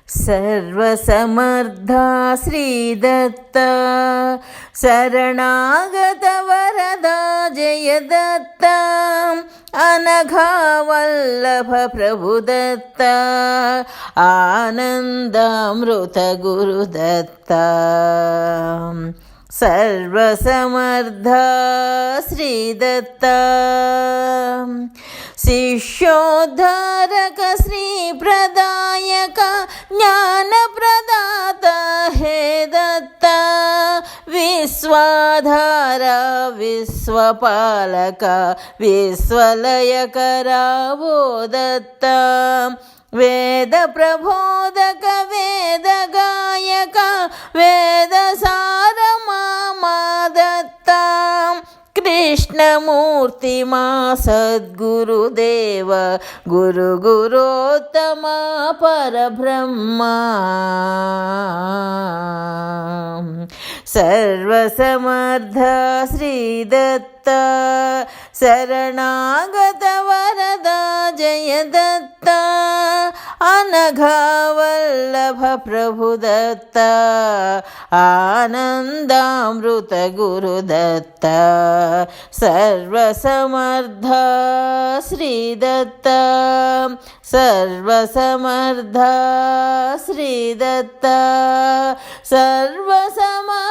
सर्वसमर्था श्रीदत्ता शरणागत वरदा जयदत्ता अनघा वल्लभ प्रभुदत्ता आनन्दामृत गुरुदत्ता सर्वसमर्था श्रीदत्ता शिष्योद्धारक श्रीप्रदायक ज्ञानप्रदाता हे दत्ता विश्वाधारा विश्वपालक विश्वलयकरा वो दत्ता वेद प्रबोधक वेद गायक वेद सारमा दत्ता कृष्णमूर्ति मा सद्गुरुदेव गुरु गुरोत्तमा परब्रह्मा सर्वसमर्थ श्रीदत्ता शरणागत वरदा जयदत्ता अनघा वल्लभ प्रभुदत्ता आनन्दामृत गुरुदत्ता सर्वसमर्थ श्रीदत्ता सर्वसमर्थ श्रीदत्ता सर्वसमर्थ